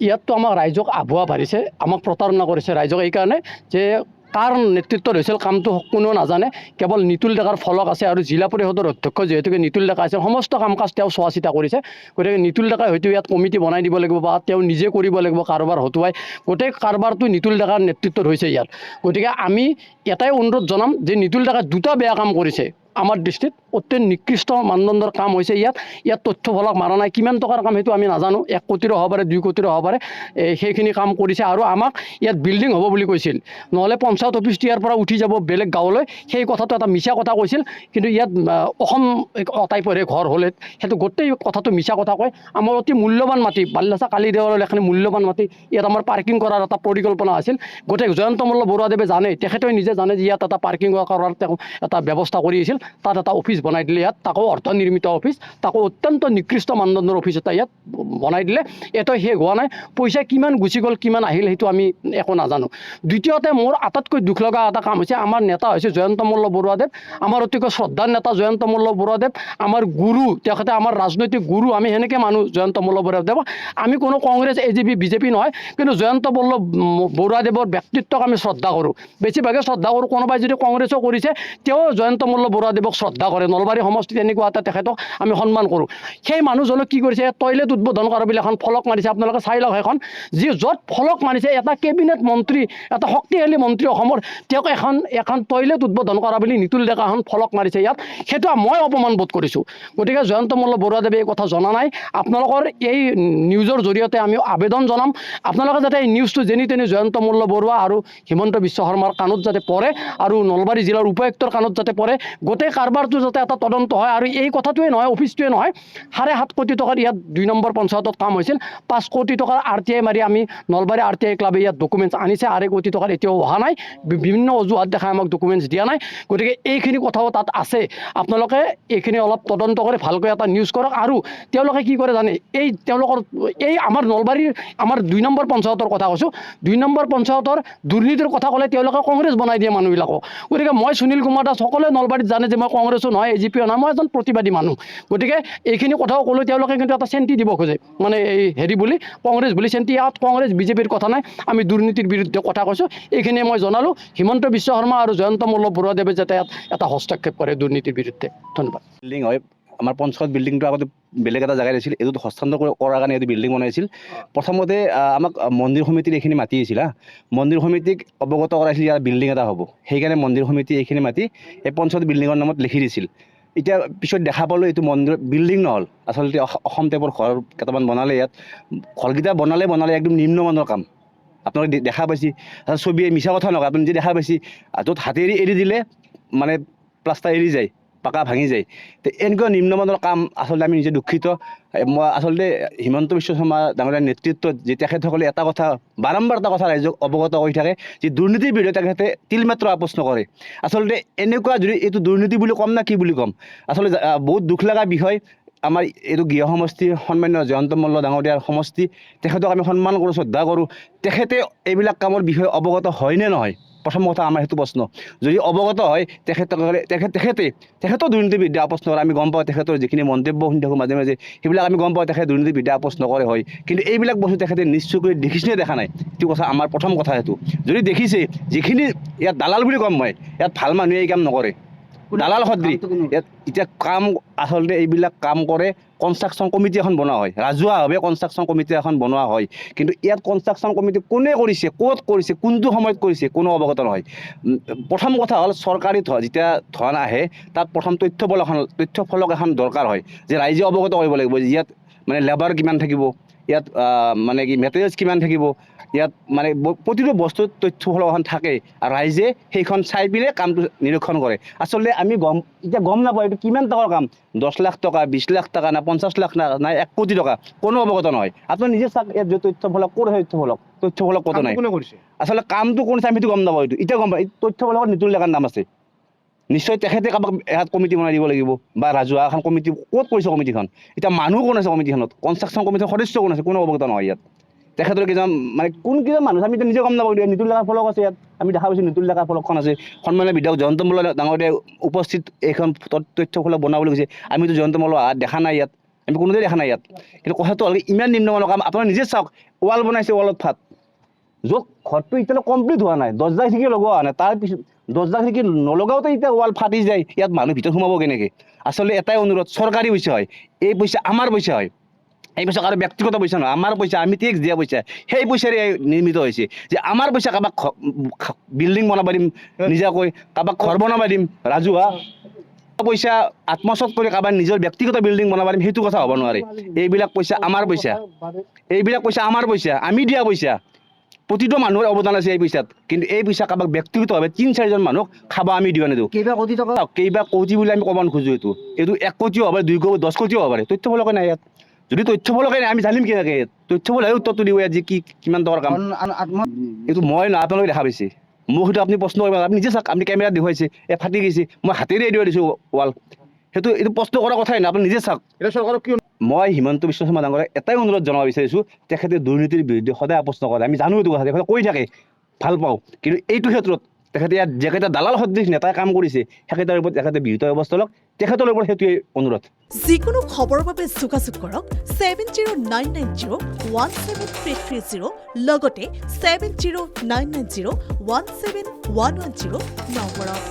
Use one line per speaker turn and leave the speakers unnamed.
ইয়াততো আমাক ৰাইজক আভুৱা ভাৰিছে, আমাক প্ৰতাৰণা কৰিছে ৰাইজক এইকাৰণে যে কাৰ নেতৃত্বত হৈছিল কামটো কোনেও নাজানে। কেৱল নিতুল ডেকাৰ ফলক আছে আৰু জিলা পৰিষদৰ অধ্যক্ষ যিহেতুকে নিতুল ডেকা আছে, সমস্ত কাম কাজ তেওঁ চোৱা চিতা কৰিছে। গতিকে নিতুল ডেকাই হয়তো ইয়াত কমিটি বনাই দিব লাগিব বা তেওঁ নিজে কৰিব লাগিব কাৰোবাৰ হতুৱাই। গোটেই কাৰবাৰটো নিতুল ডেকাৰ নেতৃত্বত হৈছে ইয়াত। গতিকে আমি এটাই অনুৰোধ জনাম যে নিতুল ডেকাই দুটা বেয়া কাম কৰিছে আমাৰ দৃষ্টিত। অত্যন্ত নিকৃষ্ট মানদণ্ডৰ কাম হৈছে ইয়াত তথ্য ফলক মাৰা নাই। কিমান টকাৰ কাম সেইটো আমি নাজানো, 1 কোটিৰো হ'ব পাৰে 2 কোটিৰো হ'ব পাৰে। সেইখিনি কাম কৰিছে আৰু আমাক ইয়াত বিল্ডিং হ'ব বুলি কৈছিল, নহ'লে পঞ্চায়ত অফিচটো ইয়াৰ পৰা উঠি যাব বেলেগ গাঁৱলৈ, সেই কথাটো এটা মিছা কথা কৈছিল। কিন্তু ইয়াত অসম টাইপৰে ঘৰ হ'লে সেইটো গোটেই কথাটো মিছা কথা কয়। আমাৰ অতি মূল্যৱান মাটি বালিলাচা কালি দেৱালৰ এখিনি মূল্যৱান মাটি, ইয়াত আমাৰ পাৰ্কিং কৰাৰ এটা পৰিকল্পনা আছিল। গোটেই জয়ন্ত মল্ল বৰুৱাদেৱে জানে, তেখেতেও নিজে জানে যে ইয়াত এটা পাৰ্কিং কৰাৰ তেওঁ এটা ব্যৱস্থা কৰি আছিল। তাত এটা অফিচ বনাই দিলে ইয়াত, তাকো অৰ্থনিৰ্মিত অফিচ, তাকো অত্যন্ত নিকৃষ্ট মানদণ্ডৰ অফিচ এটা ইয়াত বনাই দিলে। এইটো শেষ হোৱা নাই, পইচা কিমান গুচি গ'ল কিমান আহিল সেইটো আমি একো নাজানো। দ্বিতীয়তে মোৰ আটাইতকৈ দুখ লগা এটা কাম হৈছে, আমাৰ নেতা হৈছে জয়ন্ত মল্ল বৰুৱাদেৱ, আমাৰ অতিকৈ শ্ৰদ্ধাৰ নেতা জয়ন্ত মল্ল বৰুৱাদেৱ, আমাৰ গুৰু, তেখেতে আমাৰ ৰাজনৈতিক গুৰু। আমি সেনেকৈ মানুহ জয়ন্ত মল্ল বৰুৱাদেৱক। আমি কোনো কংগ্ৰেছ AGP BJP নহয়, কিন্তু জয়ন্ত মল্ল বৰুৱাদেৱৰ ব্যক্তিত্বক আমি শ্ৰদ্ধা কৰোঁ, বেছিভাগে শ্ৰদ্ধা কৰোঁ। কোনোবাই যদি কংগ্ৰেছো কৰিছে তেওঁ জয়ন্ত মল্ল বৰুৱাদেৱক শ্ৰদ্ধা কৰে। নলবাৰী সমষ্টিত এনেকুৱা এটা তেখেতক আমি সন্মান কৰোঁ। সেই মানুহজনক কি কৰিছে, টয়লেট উদ্বোধন কৰা বুলি এখন ফলক মাৰিছে, আপোনালোকে চাই লওক সেইখন। য'ত ফলক মাৰিছে এটা কেবিনেট মন্ত্ৰী, এটা শক্তিশালী মন্ত্ৰী অসমৰ, তেওঁক এখন টয়লেট উদ্বোধন কৰা বুলি নিতুল ডেকা এখন ফলক মাৰিছে ইয়াত। সেইটো মই অপমান বোধ কৰিছোঁ। গতিকে জয়ন্ত মল্ল বৰুৱাদেৱে এই কথা জনা নাই। আপোনালোকৰ এই নিউজৰ জৰিয়তে আমি আবেদন জনাম, আপোনালোকে যাতে এই নিউজটো যেনি তেনি জয়ন্ত মল্ল বৰুৱা আৰু হিমন্ত বিশ্ব শৰ্মাৰ কাণত যাতে পৰে আৰু নলবাৰী জিলাৰ উপায়ুক্তৰ কাণত যাতে পৰে। গোটেই কাৰবাৰটো যাতে এটা তদন্ত হয়। আৰু এই কথাটোৱে নহয়, অফিচটোৱে নহয়, 7.5 কোটি টকাৰ ইয়াত 2 নম্বৰ পঞ্চায়তত কাম হৈছিল। 5 কোটি টকাৰ RTI মাৰি আমি নলবাৰী RTI ক্লাবে ইয়াত ডকুমেণ্টছ আনিছে। 2.5 কোটি টকাৰ এতিয়াও অহা নাই, বিভিন্ন অজুহাত দেখাই আমাক ডকুমেণ্টছ দিয়া নাই। গতিকে এইখিনি কথাও তাত আছে। আপোনালোকে এইখিনি অলপ তদন্ত কৰি ভালকৈ এটা নিউজ কৰক। আৰু তেওঁলোকে কি কৰে জানে, তেওঁলোকৰ আমাৰ নলবাৰীৰ আমাৰ 2 নম্বৰ পঞ্চায়তৰ কথা কৈছোঁ, 2 নম্বৰ পঞ্চায়তৰ দুৰ্নীতিৰ কথা ক'লে তেওঁলোকে কংগ্ৰেছ বনাই দিয়ে মানুহবিলাকক। গতিকে মই সুনীল কুমাৰ দাস, সকলোৱে নলবাৰীত জানে যে মই কংগ্ৰেছো নহয় AGPও নহয়, মই এজন প্ৰতিবাদী মানুহ। গতিকে এইখিনি কথাও ক'লোঁ, তেওঁলোকে কিন্তু এটা চেন্টি দিব খোজে, মানে এই হেৰি বুলি কংগ্ৰেছ বুলি চেন্টি। ইয়াত কংগ্ৰেছ BJPৰ কথা নাই, আমি দুৰ্নীতিৰ বিৰুদ্ধে কথা কৈছোঁ। এইখিনিয়ে মই জনালোঁ। হিমন্ত বিশ্ব শৰ্মা আৰু জয়ন্ত মল্ল বৰুৱাদেৱে যাতে এটা হস্তক্ষেপ কৰে দুৰ্নীতিৰ বিৰুদ্ধে। ধন্যবাদ।
বিল্ডিং হয়, আমাৰ পঞ্চায়ত বিল্ডিংটো আগতে বেলেগ এটা জেগাত আছিল, এইটো হস্তান্তৰ কৰাৰ কাৰণে এইটো বিল্ডিং বনাইছিল। প্ৰথমতে আমাক মন্দিৰ সমিতিৰ এইখিনি মাটি আছিল, মন্দিৰ সমিতিক অৱগত কৰাইছিল ইয়াত বিল্ডিং এটা হ'ব। সেইকাৰণে মন্দিৰ সমিতি এইখিনি মাটি এই পঞ্চায়ত বিল্ডিঙৰ নামত লিখি দিছিল। এতিয়া পিছত দেখা পালোঁ এইটো মন্দিৰ বিল্ডিং নহ'ল, আচলতে অসম টাইপৰ ঘৰ কেইটামান বনালে ইয়াত। ঘৰকেইটা বনালে একদম নিম্নমানৰ কাম। আপোনালোকে দেখা পাইছে, ছবিয়ে মিছা কথা নকয়, আপুনি নিজে দেখা পাইছে। য'ত হাতেৰে এৰি দিলে মানে প্লাষ্টাৰ এৰি যায়, পাকা ভাঙি যায়। তো এনেকুৱা নিম্নমানৰ কাম আচলতে আমি নিজে দুখিত। মই আচলতে হিমন্ত বিশ্ব শৰ্মা ডাঙৰীয়াৰ নেতৃত্বত যে তেখেতসকলে এটা কথা বাৰম্বাৰ এটা কথা ৰাইজক অৱগত কৰি থাকে যে দুৰ্নীতিৰ বিৰুদ্ধে তেখেতে তিলমাত্ৰ আপোচ নকৰে। আচলতে এনেকুৱা যদি এইটো দুৰ্নীতি বুলি ক'ম না কি বুলি ক'ম, আচলতে বহুত দুখ লগা বিষয়। আমাৰ এইটো গৃহ সমষ্টি সন্মান্য জয়ন্ত মল্ল ডাঙৰীয়াৰ সমষ্টি, তেখেতক আমি সন্মান কৰোঁ, শ্ৰদ্ধা কৰোঁ। তেখেতে এইবিলাক কামৰ বিষয়ে অৱগত হয় নে নহয়, প্ৰথম কথা আমাৰ সেইটো প্ৰশ্ন। যদি অৱগত হয় তেখেতেও দুৰ্নীতিৰ বিৰুদ্ধে আপোচ নকৰে। আমি গম পাওঁ তেখেতৰ যিখিনি মন্তব্য শুনি থাকোঁ মাজে মাজে, সেইবিলাক আমি গম পাওঁ তেখেতে দুৰ্নীতিৰ বিৰুদ্ধে আপোচ নকৰে হয়। কিন্তু এইবিলাক বস্তু তেখেতে নিশ্চয়কৈ দেখিছেনে দেখা নাই, সেইটো কথা আমাৰ প্ৰথম কথা। সেইটো যদি দেখিছে, যিখিনি ইয়াত দালাল বুলি ক'ম মই, ইয়াত ভাল মানুহে এই কাম নকৰে, দালাল সদৃশ। ইয়াত এতিয়া কাম আচলতে এইবিলাক কাম কৰে কনষ্ট্ৰাকশ্যন কমিটি এখন বনোৱা হয়, ৰাজহুৱাভাৱে কনষ্ট্ৰাকশ্যন কমিটি এখন বনোৱা হয়। কিন্তু ইয়াত কনষ্ট্ৰাকশ্যন কমিটি কোনে কৰিছে, ক'ত কৰিছে, কোনটো সময়ত কৰিছে, কোনো অৱগত নহয়। প্ৰথম কথা হ'ল চৰকাৰী যেতিয়া ধন আহে তাত প্ৰথম তথ্য ফলক এখন দৰকাৰ হয়, যে ৰাইজে অৱগত কৰিব লাগিব যে ইয়াত মানে লেবাৰ কিমান থাকিব, ইয়াত মানে কি মেটেৰিয়েলছ কিমান থাকিব, ইয়াত মানে প্ৰতিটো বস্তুত তথ্য ফলক এখন থাকে। আৰু ৰাইজে সেইখন চাই পিনে কামটো নিৰীক্ষণ কৰে। আচলতে আমি এতিয়া গম নাপাওঁ এইটো কিমান টকাৰ কাম, 10 লাখ টকা, 20 লাখ টকা না 50 লাখ না 1 কোটি টকা, কোনো অৱগত নহয়। আপুনি নিজে চাওক ইয়াত যে তথ্য ফলক ক'ত হয়, তথ্য ফলক ক'তো নাই। আচলতে কামটো কোন আমি গম নাপাওঁ। এইটো এতিয়া গম পাওঁ, তথ্য ফলকত নিতুল ডেকাৰ নাম আছে। নিশ্চয় তেখেতে কাৰোবাক এখন কমিটি বনাই দিব লাগিব, বা ৰাজহুৱা এখন কমিটি ক'ত কৰিছে কমিটিখন। এতিয়া মানুহ কোন আছে কমিটিখনত, কনষ্ট্ৰাকশ্যন কমিটিৰ সদস্য কোন আছে, কোনো অৱগত নহয় ইয়াত। তেখেতৰ কেইজন মানে কেইজন মানুহ আমি নিজে গম নাপাওঁ। নিতুল ডেকাৰ ফলক আছে ইয়াত, আমি দেখা পাইছোঁ নিতুল ডেকাৰ ফলকখন আছে। সন্মানীয় বিধায়ক জয়ন্ত মল্ল ডাঙৰীয়াই উপস্থিত এইখন তথ্য ফলক বনাবলৈ গৈছে। আমিতো জয়ন্ত মল্ল দেখা নাই ইয়াত। আমি কোনোদিন দেখা নাই ইয়াত। কিন্তু কথাটো হ'ল ইমান নিম্নমানৰ কাম আপোনাৰ নিজে চাওক, ৱাল বনাইছে, ৱালত ফাট, য'ত ঘৰটো এতিয়ালৈ কমপ্লিট হোৱা নাই, দৰ্জা খিৰিকী লগোৱা হোৱা নাই, তাৰপিছত দৰ্জা খিৰিকী নলগাওঁতে এতিয়া ৱাল ফাটি যায়, ইয়াত মানুহ ভিতৰত সোমাব কেনেকৈ? আচলতে এটাই অনুৰোধ, চৰকাৰী পইচা হয়, এই পইচা আমাৰ পইচা হয়, এই পইচা কাৰো ব্যক্তিগত পইচা নহয়, আমাৰ পইচা, আমি টেক্স দিয়া পইচা, সেই পইচাৰে নিৰ্মিত হৈছে। যে আমাৰ পইচা কাৰোবাক বিল্ডিং বনাব দিম নিজাকৈ, কাৰোবাক ঘৰ বনাব দিম ৰাজহুৱা পইচা আত্মসাৎ কৰি কাৰোবাৰ নিজৰ ব্যক্তিগত বিল্ডিং বনাব দিম, সেইটো কথা হ'ব নোৱাৰে। এইবিলাক পইচা আমাৰ পইচা, এইবিলাক পইচা আমাৰ পইচা, আমি দিয়া পইচা, প্ৰতিটো মানুহৰ অৱদান আছে এই পইচাত। কিন্তু এই পইচা কাৰোবাক ব্যক্তিগতভাৱে 3-4জন মানুহক খাব আমি দিব নিদিওঁ। কেইবা কোটি বুলি আমি ক'ব নোখোজো, এইটো 1 কোটিও হ'ব পাৰে, 2 কোটি, 10 কোটিও হ'ব পাৰে, তথ্য ফলকে নাই ইয়াত। যদি তথ্য ফলকে নাই আমি জানিম কেনেকৈ? তথ্য ফলহে উত্তৰটো দিব ইয়াত যে কি কিমান টকাৰ কাম। এইটো মই নহয়, আপোনালোকে দেখা পাইছে, মোক সেইটো আপুনি প্ৰশ্ন কৰিব, আপুনি নিজে চাওক, আপুনি কেমেৰাত দেখুৱাইছে ফাটি গৈছে, মই হাতেৰে এৰি দিছোঁ ৱাল, এইটো প্ৰশ্ন কৰাৰ কথাই নাই, আপুনি নিজে চাওক। মই হিমন্ত বিশ্ব শৰ্মা ডাঙৰীয়াক এটাই অনুৰোধ জনাব বিচাৰিছোঁ, তেখেতে দুৰ্নীতিৰ বিৰুদ্ধে সদায় আপোচ নকৰে, আমি জানো এইটো কথা, তেখেতে কৈ থাকে, ভাল পাওঁ। কিন্তু এইটো ক্ষেত্ৰত তেখেতে ইয়াত যিকেইটা দালাল সদৃশ নেতাই কাম কৰিছে, সেইকেইটাৰ ওপৰত তেখেতে বিহিত ব্যৱস্থা লওক, তেখেতৰ ওপৰত সেইটোৱে অনুৰোধ।
যিকোনো খবৰৰ বাবে যোগাযোগ কৰক 7099017330 লগতে 7099017110 নম্বৰত।